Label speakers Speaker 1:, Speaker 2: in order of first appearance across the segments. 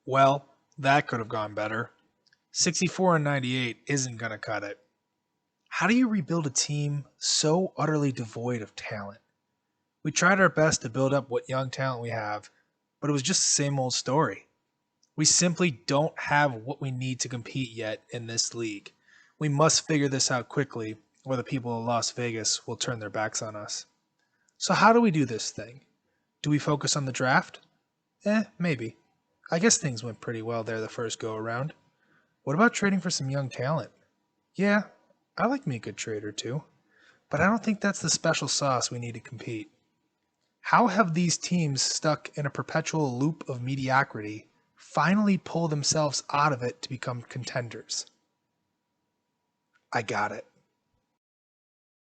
Speaker 1: Well, that could have gone better. 64 and 98 isn't going to cut it. How do you rebuild a team so utterly devoid of talent? We tried our best to build up what young talent we have, but it was just the same old story. We simply don't have what we need to compete yet in this league. We must figure this out quickly, or the people of Las Vegas will turn their backs on us. So, how do we do this thing? Do we focus on the draft? Maybe. I guess things went pretty well there the first go around. What about trading for some young talent? Yeah, I like me a good trade or two, but I don't think that's the special sauce we need to compete. How have these teams stuck in a perpetual loop of mediocrity finally pull themselves out of it to become contenders? I got it.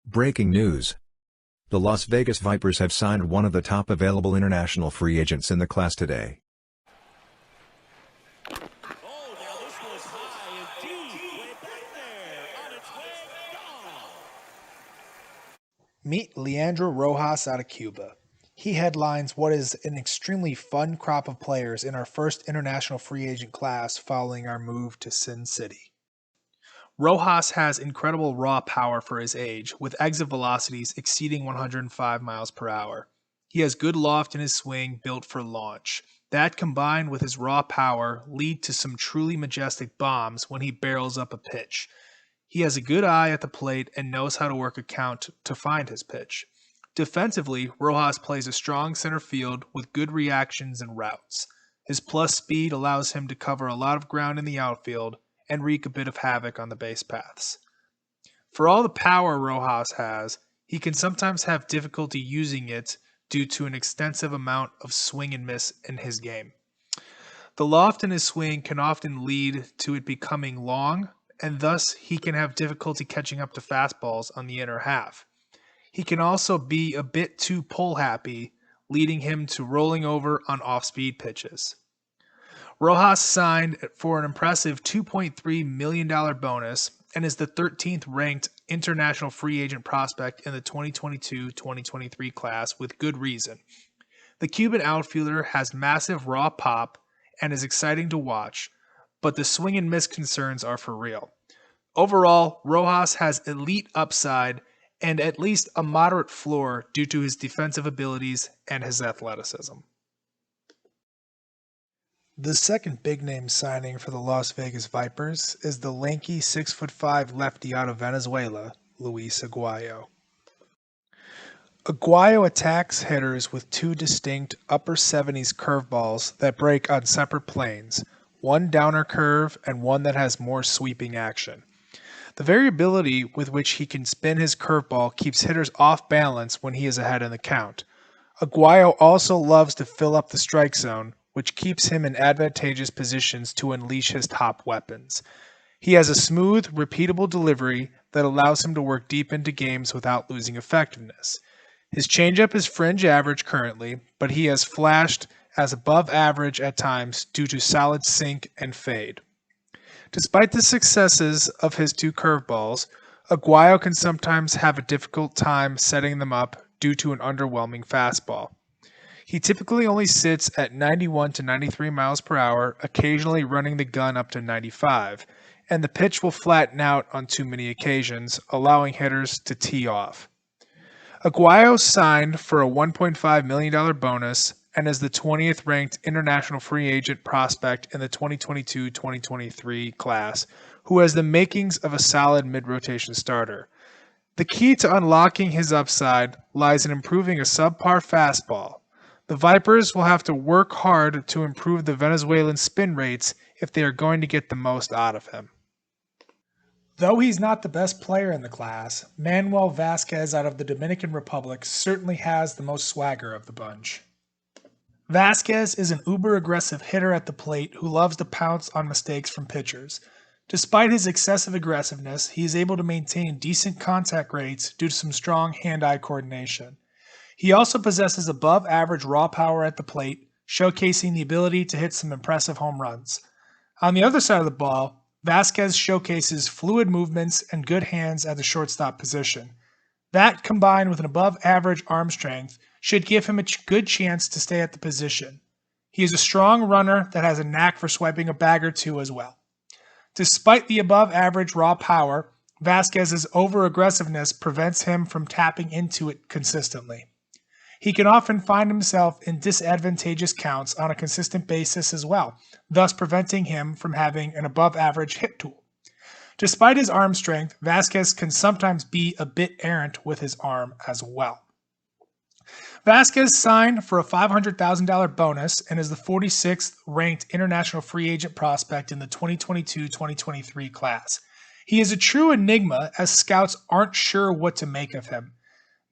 Speaker 2: Breaking news. The Las Vegas Vipers have signed one of the top available international free agents in the class today.
Speaker 3: Oh, now this was high and deep. Way back there. On its way, gone.
Speaker 1: Meet Leandro Rojas out of Cuba. He headlines what is an extremely fun crop of players in our first international free agent class following our move to Sin City. Rojas has incredible raw power for his age, with exit velocities exceeding 105 miles per hour. He has good loft in his swing built for launch. That combined with his raw power lead to some truly majestic bombs when he barrels up a pitch. He has a good eye at the plate and knows how to work a count to find his pitch. Defensively, Rojas plays a strong center field with good reactions and routes. His plus speed allows him to cover a lot of ground in the outfield and wreak a bit of havoc on the base paths. For all the power Rojas has, he can sometimes have difficulty using it due to an extensive amount of swing and miss in his game. The loft in his swing can often lead to it becoming long, and thus he can have difficulty catching up to fastballs on the inner half. He can also be a bit too pull happy, leading him to rolling over on off-speed pitches. Rojas signed for an impressive $2.3 million bonus and is the 13th ranked international free agent prospect in the 2022-2023 class with good reason. The Cuban outfielder has massive raw pop and is exciting to watch, but the swing and miss concerns are for real. Overall, Rojas has elite upside and at least a moderate floor due to his defensive abilities and his athleticism. The second big-name signing for the Las Vegas Vipers is the lanky 6'5" lefty out of Venezuela, Luis Aguayo. Aguayo attacks hitters with two distinct upper 70s curveballs that break on separate planes, one downer curve and one that has more sweeping action. The variability with which he can spin his curveball keeps hitters off balance when he is ahead in the count. Aguayo also loves to fill up the strike zone, which keeps him in advantageous positions to unleash his top weapons. He has a smooth, repeatable delivery that allows him to work deep into games without losing effectiveness. His changeup is fringe average currently, but he has flashed as above average at times due to solid sink and fade. Despite the successes of his two curveballs, Aguayo can sometimes have a difficult time setting them up due to an underwhelming fastball. He typically only sits at 91 to 93 miles per hour, occasionally running the gun up to 95, and the pitch will flatten out on too many occasions, allowing hitters to tee off. Aguayo signed for a $1.5 million bonus and is the 20th ranked international free agent prospect in the 2022-2023 class, who has the makings of a solid mid-rotation starter. The key to unlocking his upside lies in improving a subpar fastball. The Vipers will have to work hard to improve the Venezuelan spin rates if they are going to get the most out of him. Though he's not the best player in the class, Manuel Vasquez out of the Dominican Republic certainly has the most swagger of the bunch. Vasquez is an uber-aggressive hitter at the plate who loves to pounce on mistakes from pitchers. Despite his excessive aggressiveness, he is able to maintain decent contact rates due to some strong hand-eye coordination. He also possesses above-average raw power at the plate, showcasing the ability to hit some impressive home runs. On the other side of the ball, Vasquez showcases fluid movements and good hands at the shortstop position. That, combined with an above-average arm strength, should give him a good chance to stay at the position. He is a strong runner that has a knack for swiping a bag or two as well. Despite the above-average raw power, Vasquez's over-aggressiveness prevents him from tapping into it consistently. He can often find himself in disadvantageous counts on a consistent basis as well, thus preventing him from having an above-average hit tool. Despite his arm strength, Vasquez can sometimes be a bit errant with his arm as well. Vasquez signed for a $500,000 bonus and is the 46th ranked international free agent prospect in the 2022-2023 class. He is a true enigma as scouts aren't sure what to make of him.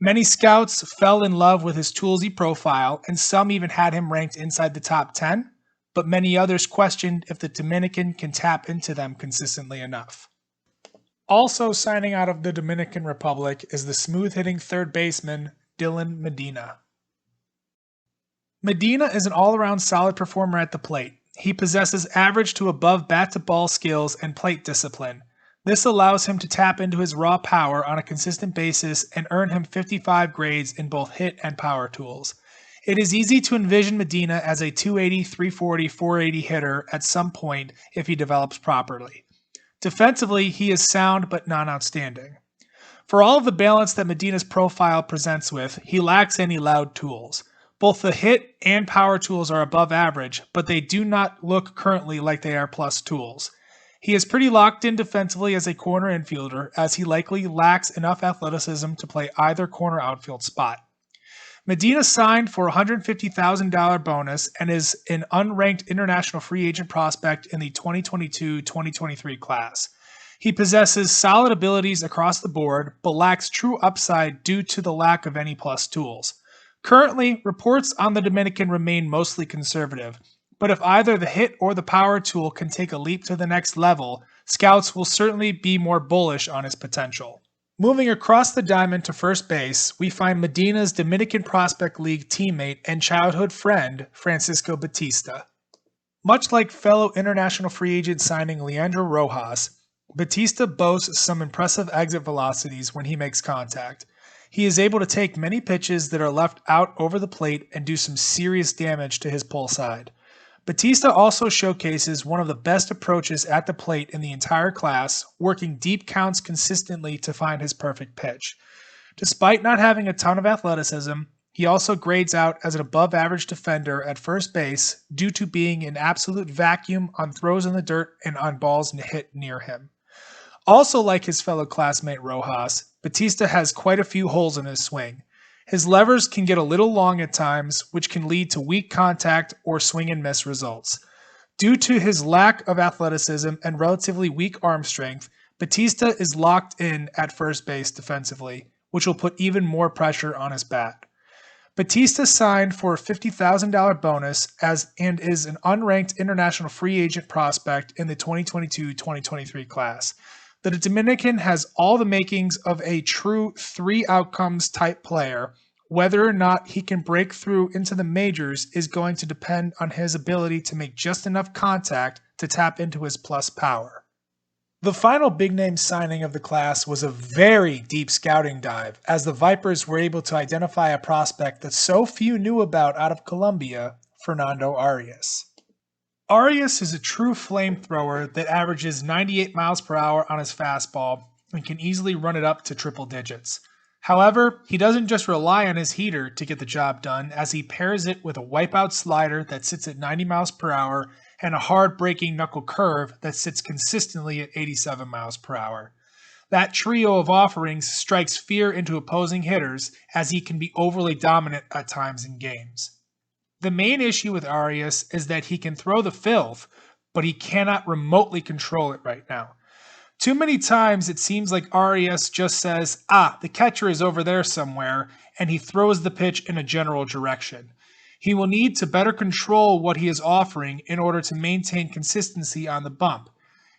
Speaker 1: Many scouts fell in love with his toolsy profile, and some even had him ranked inside the top 10, but many others questioned if the Dominican can tap into them consistently enough. Also signing out of the Dominican Republic is the smooth-hitting third baseman Dylan Medina. Medina is an all-around solid performer at the plate. He possesses average to above bat-to-ball skills and plate discipline. This allows him to tap into his raw power on a consistent basis and earn him 55 grades in both hit and power tools. It is easy to envision Medina as a 280, 340, 480 hitter at some point if he develops properly. Defensively, he is sound but not outstanding. For all of the balance that Medina's profile presents with, he lacks any loud tools. Both the hit and power tools are above average, but they do not look currently like they are plus tools. He is pretty locked in defensively as a corner infielder, as he likely lacks enough athleticism to play either corner outfield spot. Medina signed for a $150,000 bonus and is an unranked international free agent prospect in the 2022-2023 class. He possesses solid abilities across the board, but lacks true upside due to the lack of any plus tools. Currently, reports on the Dominican remain mostly conservative, but if either the hit or the power tool can take a leap to the next level, scouts will certainly be more bullish on his potential. Moving across the diamond to first base, we find Medina's Dominican Prospect League teammate and childhood friend, Francisco Batista. Much like fellow international free agent signing Rodrigo Rojas, Batista boasts some impressive exit velocities when he makes contact. He is able to take many pitches that are left out over the plate and do some serious damage to his pull side. Batista also showcases one of the best approaches at the plate in the entire class, working deep counts consistently to find his perfect pitch. Despite not having a ton of athleticism, he also grades out as an above-average defender at first base due to being an absolute vacuum on throws in the dirt and on balls hit near him. Also like his fellow classmate Rojas, Batista has quite a few holes in his swing. His levers can get a little long at times, which can lead to weak contact or swing and miss results. Due to his lack of athleticism and relatively weak arm strength, Batista is locked in at first base defensively, which will put even more pressure on his bat. Batista signed for a $50,000 bonus and is an unranked international free agent prospect in the 2022-2023 class. The Dominican has all the makings of a true three outcomes type player. Whether or not he can break through into the majors is going to depend on his ability to make just enough contact to tap into his plus power. The final big-name signing of the class was a very deep scouting dive, as the Vipers were able to identify a prospect that so few knew about out of Colombia, Fernando Arias. Arias is a true flamethrower that averages 98 miles per hour on his fastball and can easily run it up to triple digits. However, he doesn't just rely on his heater to get the job done, as he pairs it with a wipeout slider that sits at 90 miles per hour and a hard breaking knuckle curve that sits consistently at 87 miles per hour. That trio of offerings strikes fear into opposing hitters, as he can be overly dominant at times in games. The main issue with Arias is that he can throw the filth, but he cannot remotely control it right now. Too many times it seems like Arias just says, the catcher is over there somewhere, and he throws the pitch in a general direction. He will need to better control what he is offering in order to maintain consistency on the bump.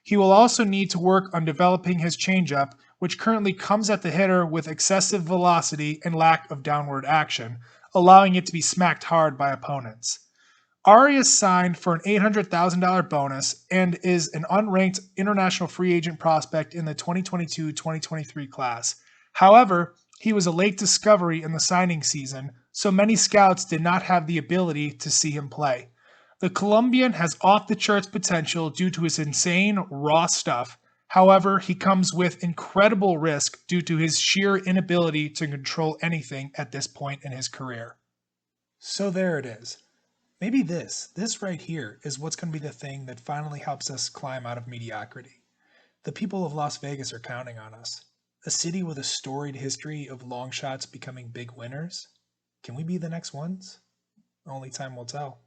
Speaker 1: He will also need to work on developing his changeup, which currently comes at the hitter with excessive velocity and lack of downward action, allowing it to be smacked hard by opponents. Arias signed for an $800,000 bonus and is an unranked international free agent prospect in the 2022-2023 class. However, he was a late discovery in the signing season, so many scouts did not have the ability to see him play. The Colombian has off-the-charts potential due to his insane, raw stuff. However, he comes with incredible risk due to his sheer inability to control anything at this point in his career. So there it is. Maybe this right here is what's going to be the thing that finally helps us climb out of mediocrity. The people of Las Vegas are counting on us. A city with a storied history of long shots becoming big winners. Can we be the next ones? Only time will tell.